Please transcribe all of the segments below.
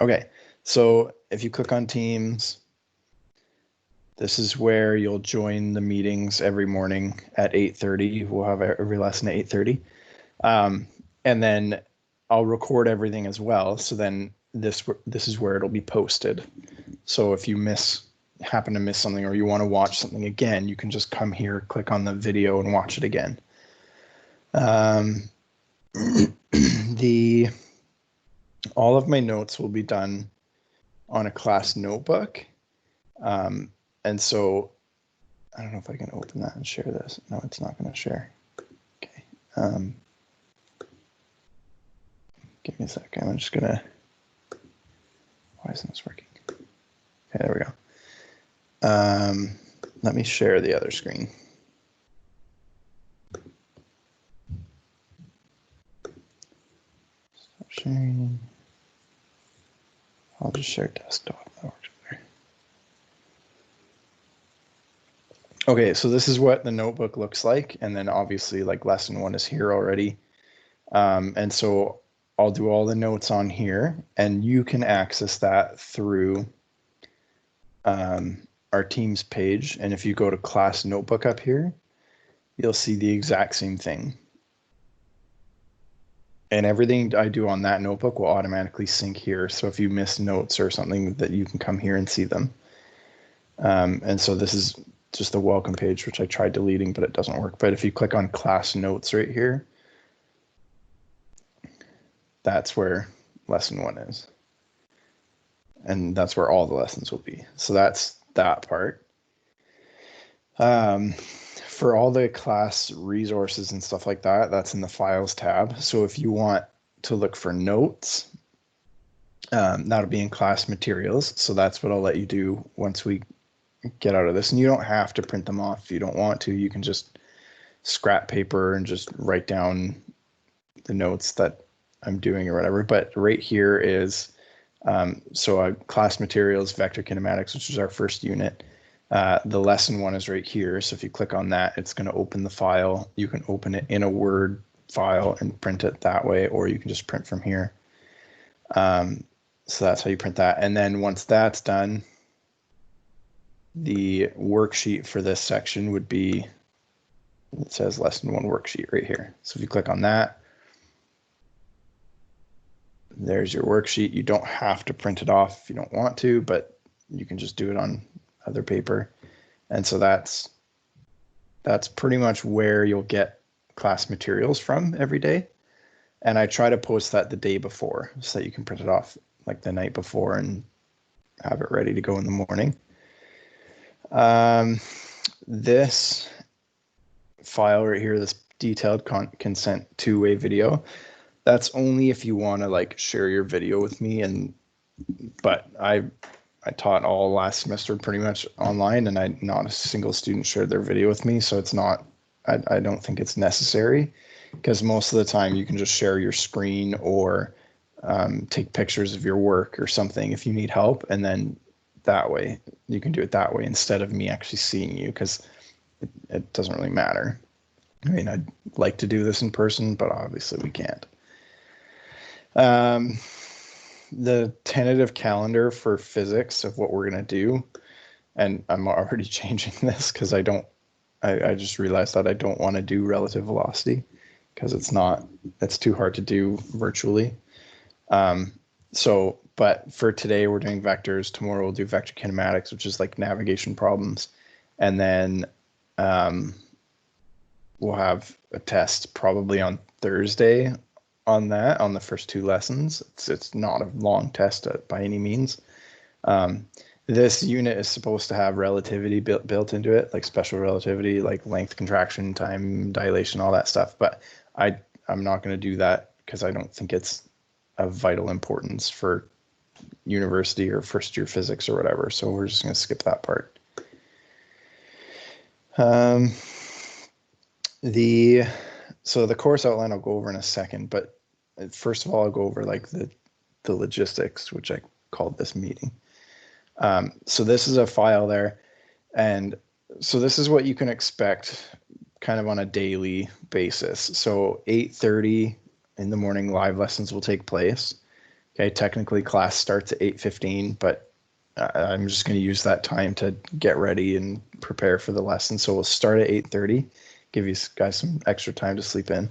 Okay, so if you click on Teams, this is where you'll join the meetings every morning at 8:30. We'll have every lesson at 8:30. And then I'll record everything as well. So then this is where it'll be posted. So if you happen to miss something or you want to watch something again, you can just come here, click on the video and watch it again. All of my notes will be done on a class notebook. And so I don't know if I can open that and share this. No, it's not going to share. Okay. Give me a second. I'm just going to, why isn't this working? Okay, there we go. Let me share the other screen. Stop sharing. I'll just share desktop. That works better. Okay, so this is what the notebook looks like. And then obviously like lesson 1 is here already. And so I'll do all the notes on here and you can access that through our Teams page. And if you go to class notebook up here, you'll see the exact same thing. And everything I do on that notebook will automatically sync here. So if you miss notes or something, that you can come here and see them. And so this is just the welcome page, which I tried deleting, but it doesn't work. But if you click on class notes right here, that's where lesson 1 is. And that's where all the lessons will be. So that's that part. For all the class resources and stuff like that, that's in the files tab. So if you want to look for notes, that'll be in class materials. So that's what I'll let you do once we get out of this. And you don't have to print them off if you don't want to. You can just scrap paper and just write down the notes that I'm doing or whatever. But right here is, class materials, vector kinematics, which is our first unit. The lesson 1 is right here. So if you click on that, it's going to open the file. You can open it in a Word file and print it that way, or you can just print from here. So that's how you print that. And then once that's done, the worksheet for this section would be, it says lesson 1 worksheet right here. So if you click on that, there's your worksheet. You don't have to print it off if you don't want to, but you can just do it on other paper. And so that's pretty much where you'll get class materials from every day. And I try to post that the day before so that you can print it off like the night before and have it ready to go in the morning. This file right here, this detailed consent two-way video, that's only if you want to like share your video with me. But I taught all last semester pretty much online, and not a single student shared their video with me. So it's not, I don't think it's necessary, because most of the time you can just share your screen or take pictures of your work or something if you need help. And then that way you can do it that way instead of me actually seeing you, because it doesn't really matter. I mean, I'd like to do this in person, but obviously we can't. The tentative calendar for physics of what we're going to do, and I'm already changing this because I just realized that I don't want to do relative velocity because it's too hard to do virtually. But for today we're doing vectors. Tomorrow we'll do vector kinematics, which is like navigation problems. And then we'll have a test probably on Thursday on the first 2 lessons. It's not a long test by any means. This unit is supposed to have relativity built into it, like special relativity, like length contraction, time dilation, all that stuff. But I'm not going to do that because I don't think it's of vital importance for university or first year physics or whatever. So we're just going to skip that part. So the course outline I'll go over in a second, but first of all, I'll go over like the logistics, which I called this meeting. So this is a file there. And so this is what you can expect kind of on a daily basis. So 8:30 in the morning, live lessons will take place. Okay, technically class starts at 8:15, but I'm just going to use that time to get ready and prepare for the lesson. So we'll start at 8:30, give you guys some extra time to sleep in.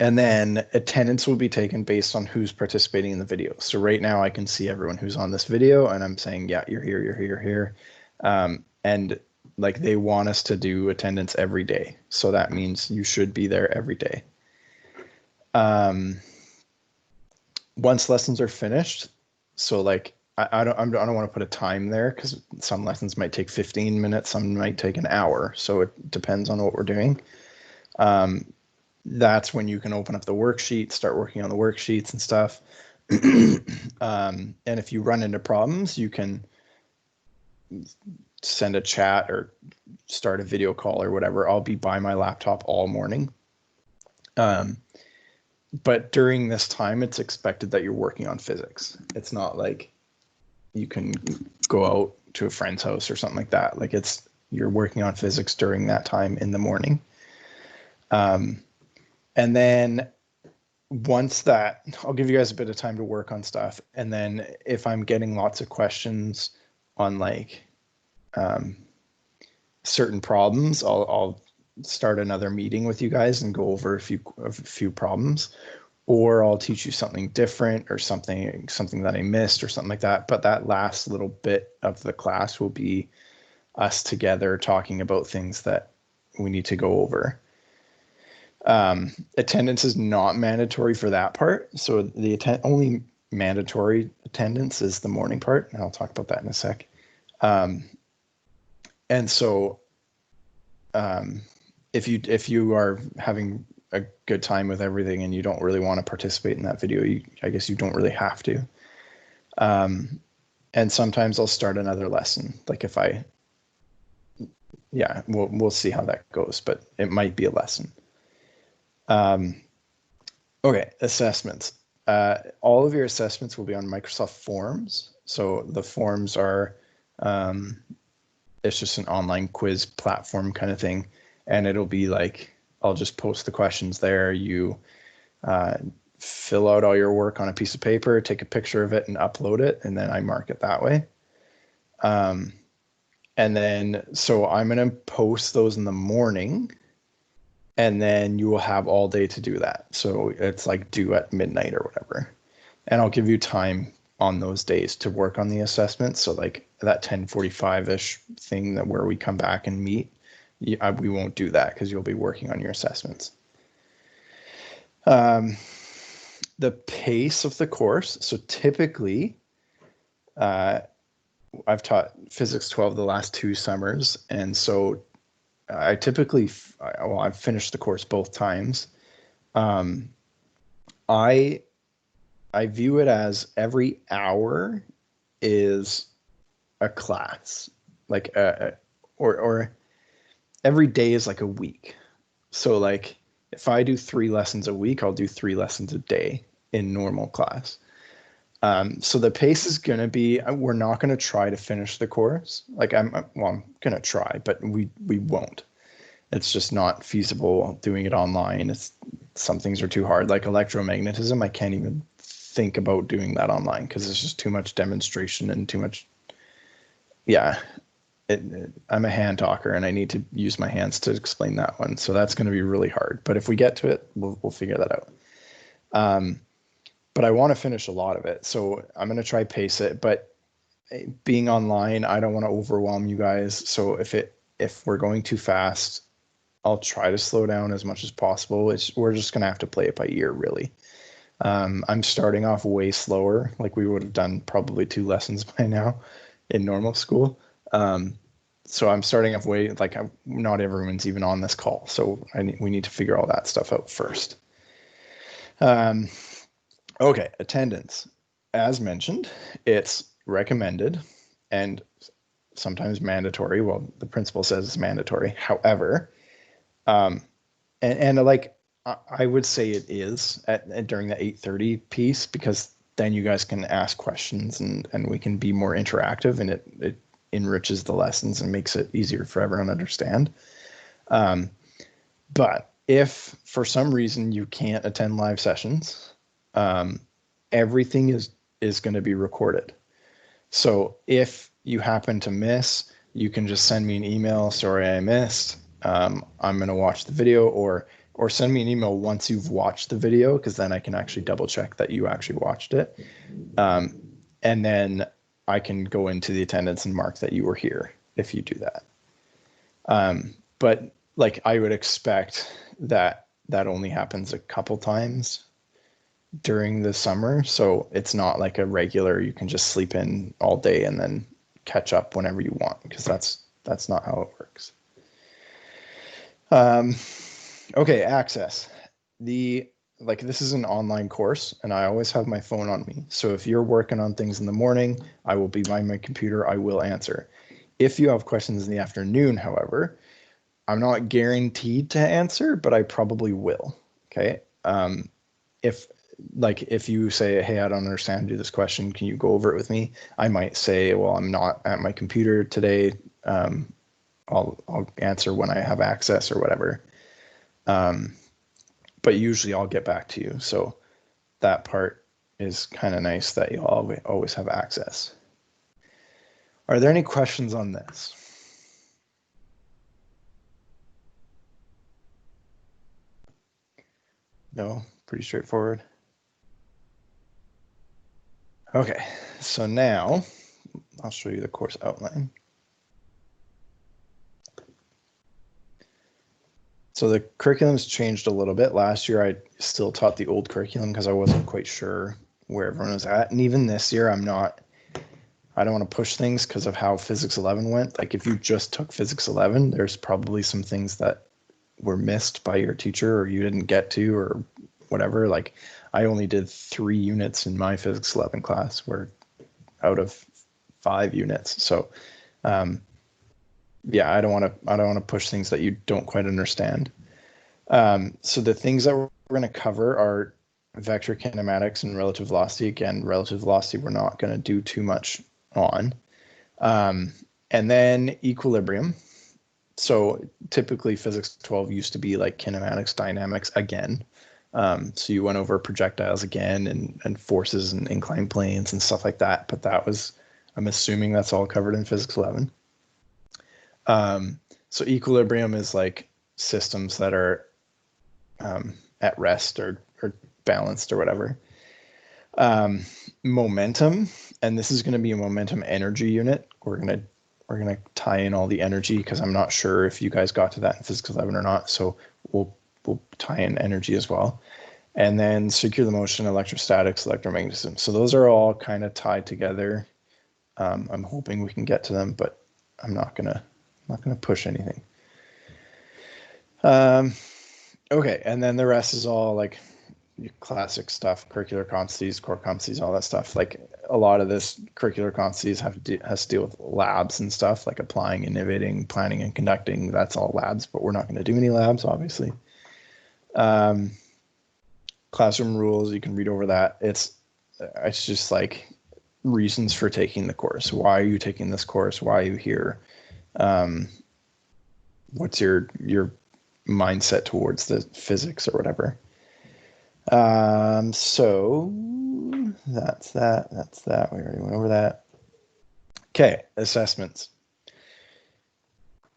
And then attendance will be taken based on who's participating in the video. So right now I can see everyone who's on this video and I'm saying, yeah, you're here, you're here, you're here. And like they want us to do attendance every day. So that means you should be there every day. Once lessons are finished, so like I don't want to put a time there because some lessons might take 15 minutes, some might take an hour. So it depends on what we're doing. That's when you can open up the worksheet, start working on the worksheets and stuff. And if you run into problems, you can send a chat or start a video call or whatever. I'll be by my laptop all morning. But during this time, it's expected that you're working on physics. It's not like you can go out to a friend's house or something like that. Like you're working on physics during that time in the morning. And then once that, I'll give you guys a bit of time to work on stuff. And then if I'm getting lots of questions on like certain problems, I'll start another meeting with you guys and go over a few problems, or I'll teach you something different or something that I missed or something like that. But that last little bit of the class will be us together talking about things that we need to go over. Attendance is not mandatory for that part. So the only mandatory attendance is the morning part, and I'll talk about that in a sec. And so if you are having a good time with everything and you don't really want to participate in that video, I guess you don't really have to. And sometimes I'll start another lesson. Like we'll see how that goes, but it might be a lesson. Okay, assessments. All of your assessments will be on Microsoft Forms. So the forms are, it's just an online quiz platform kind of thing. And it'll be like, I'll just post the questions there. You fill out all your work on a piece of paper, take a picture of it and upload it. And then I mark it that way. And then, so I'm going to post those in the morning. And then you will have all day to do that. So it's like due at midnight or whatever. And I'll give you time on those days to work on the assessment. So like that 10:45-ish thing where we come back and meet, we won't do that because you'll be working on your assessments. The pace of the course. So typically, I've taught Physics 12 the last 2 summers. And so I typically, I've finished the course both times. I view it as every hour is a class, like or every day is like a week. So like if I do 3 lessons a week, I'll do 3 lessons a day in normal class. So the pace is going to be, we're not going to try to finish the course. Like I'm going to try, but we won't. It's just not feasible doing it online. Some things are too hard, like electromagnetism. I can't even think about doing that online because it's just too much demonstration and too much. Yeah, I'm a hand talker and I need to use my hands to explain that one. So that's going to be really hard. But if we get to it, we'll figure that out. But I want to finish a lot of it. So I'm going to try pace it, but being online, I don't want to overwhelm you guys. So if we're going too fast, I'll try to slow down as much as possible. We're just going to have to play it by ear, really. I'm starting off way slower. Like we would have done probably 2 lessons by now in normal school. So I'm starting off way, like not everyone's even on this call. So we need to figure all that stuff out first. Okay, attendance. As mentioned, it's recommended and sometimes mandatory. Well, the principal says it's mandatory. However, and like I would say it is during the 8:30 piece, because then you guys can ask questions and we can be more interactive, and it enriches the lessons and makes it easier for everyone to understand. But if for some reason you can't attend live sessions, everything is going to be recorded. So if you happen to miss, you can just send me an email. Sorry, I missed. I'm going to watch the video, or send me an email once you've watched the video, because then I can actually double check that you actually watched it. And then I can go into the attendance and mark that you were here if you do that. But like, I would expect that only happens a couple times during the summer. So it's not like a regular, you can just sleep in all day and then catch up whenever you want, because that's not how it works. Okay, access. This is an online course, and I always have my phone on me. So if you're working on things in the morning, I will be by my computer. I will answer. If you have questions in the afternoon, however, I'm not guaranteed to answer, but I probably will. Okay. If you say, hey, I don't understand, do this question, can you go over it with me? I might say, well, I'm not at my computer today. I'll answer when I have access or whatever. But usually I'll get back to you. So that part is kind of nice that you'll always have access. Are there any questions on this? No, pretty straightforward. Okay, so now I'll show you the course outline. So the curriculum's changed a little bit. Last year, I still taught the old curriculum because I wasn't quite sure where everyone was at. And even this year, I don't want to push things because of how Physics 11 went. Like, if you just took Physics 11, there's probably some things that were missed by your teacher or you didn't get to or whatever. Like, I only did 3 units in my Physics 11 class, where out of 5 units. So, yeah, I don't want to push things that you don't quite understand. So the things that we're going to cover are vector kinematics and relative velocity. Again, relative velocity we're not going to do too much on. And then equilibrium. So typically Physics 12 used to be like kinematics, dynamics again. So you went over projectiles again and forces and inclined planes and stuff like that. But I'm assuming that's all covered in Physics 11. So equilibrium is like systems that are at rest or balanced or whatever. Momentum, and this is going to be a momentum energy unit. We're gonna tie in all the energy, because I'm not sure if you guys got to that in Physics 11 or not. So we'll tie in energy as well. And then circular motion, electrostatics, electromagnetism. So those are all kind of tied together. I'm hoping we can get to them, but I'm not gonna push anything. Okay, and then the rest is all like classic stuff: curricular competencies, core competencies, all that stuff. Like, a lot of this curricular competencies has to deal with labs and stuff, like applying, innovating, planning, and conducting. That's all labs, but we're not going to do any labs, obviously. Classroom rules, you can read over that. It's just like reasons for taking the course. Why are you taking this course? Why are you here? What's your mindset towards the physics or whatever? So that's that. We already went over that. Okay, assessments.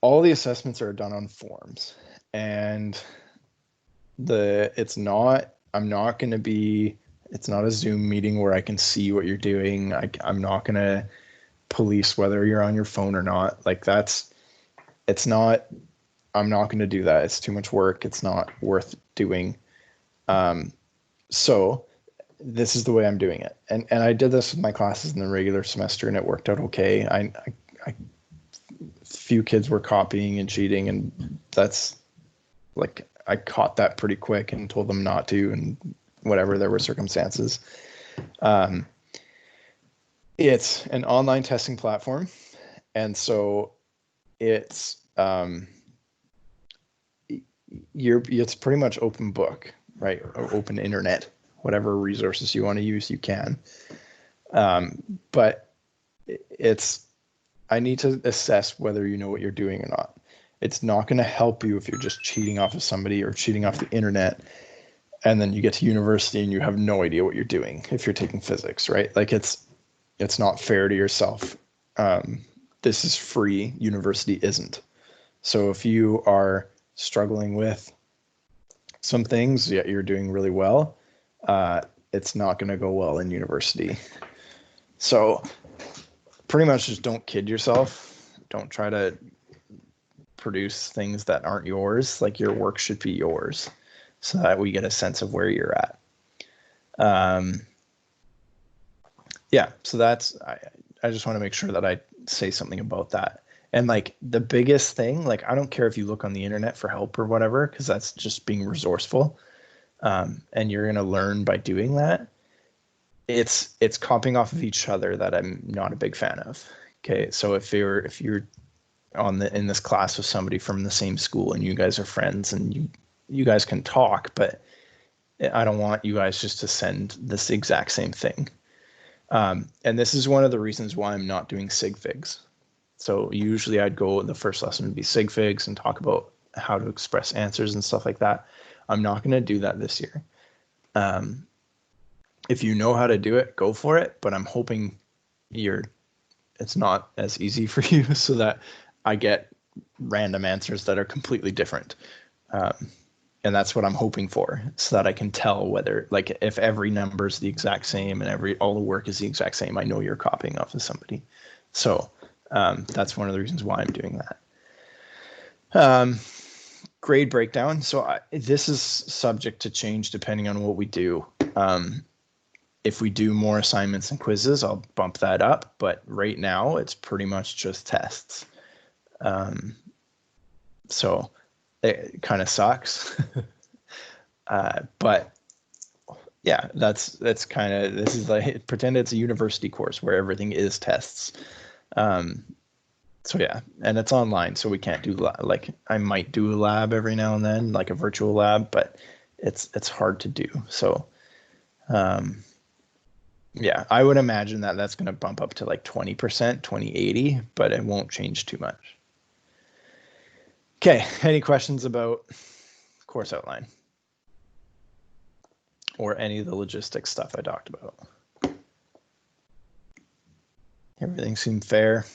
All the assessments are done on forms, and it's not a Zoom meeting where I can see what you're doing. I'm not going to police whether you're on your phone or not. Like, I'm not going to do that. It's too much work. It's not worth doing. So this is the way I'm doing it. And I did this with my classes in the regular semester, and it worked out okay. Few kids were copying and cheating, and that's like, I caught that pretty quick and told them not to, and whatever, there were circumstances. It's an online testing platform. And so it's pretty much open book, right? Or open internet, whatever resources you want to use, you can. But I need to assess whether you know what you're doing or not. It's not going to help you if you're just cheating off of somebody or cheating off the internet. and then you get to university and you have no idea what you're doing if you're taking physics, right? Like it's not fair to yourself. This is free, university isn't. So if you are struggling with some things, yet you're doing really well, it's not going to go well in university. So pretty much just don't kid yourself. Don't try to produce things that aren't yours. Like your work should be yours so that we get a sense of where you're at. Yeah, so that's, I just want to make sure that I say something about that. And like the biggest thing, like I don't care if you look on the internet for help or whatever, because that's just being resourceful. And you're going to learn by doing that. It's copying off of each other that I'm not a big fan of. Okay, so if you're in this class with somebody from the same school and you guys are friends and you guys can talk, but I don't want you guys just to send this exact same thing. And this is one of the reasons why I'm not doing sig figs. So usually I'd go, the first lesson would be sig figs and talk about how to express answers and stuff like that. I'm not going to do that this year. If you know how to do it, go for it. But I'm hoping it's not as easy for you so that I get random answers that are completely different. And that's what I'm hoping for, so that I can tell whether, like, if every number is the exact same and all the work is the exact same, I know you're copying off of somebody. So that's one of the reasons why I'm doing that. Grade breakdown. So this is subject to change depending on what we do. If we do more assignments and quizzes, I'll bump that up. But right now, it's pretty much just tests. So it kind of sucks. But yeah, that's kind of, this is like, pretend it's a university course where everything is tests. So yeah, and it's online, so we can't do like, I might do a lab every now and then, like a virtual lab, but it's hard to do. So yeah, I would imagine that that's going to bump up to like 20%, 2080, but it won't change too much. Okay, any questions about course outline or any of the logistics stuff I talked about? Everything seemed fair.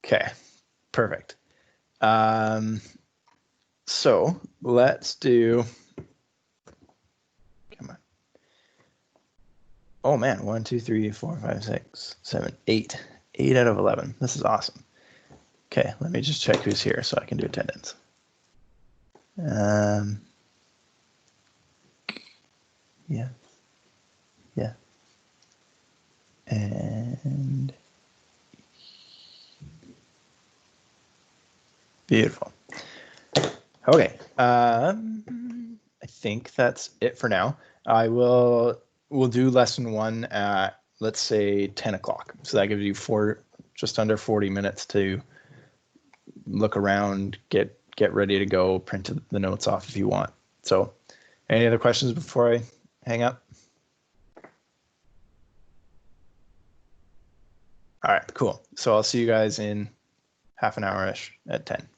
Okay, perfect. So let's do, come on. Oh man, 1, 2, 3, 4, 5, 6, 7, 8. 8 out of 11. This is awesome. Okay, let me just check who's here so I can do attendance. Yeah. Yeah. And beautiful. Okay. I think that's it for now. We'll do lesson 1 at, let's say, 10 o'clock. So that gives you just under 40 minutes to look around, get ready to go, print the notes off if you want. So any other questions before I hang up? All right, cool. So I'll see you guys in half an hour-ish at 10.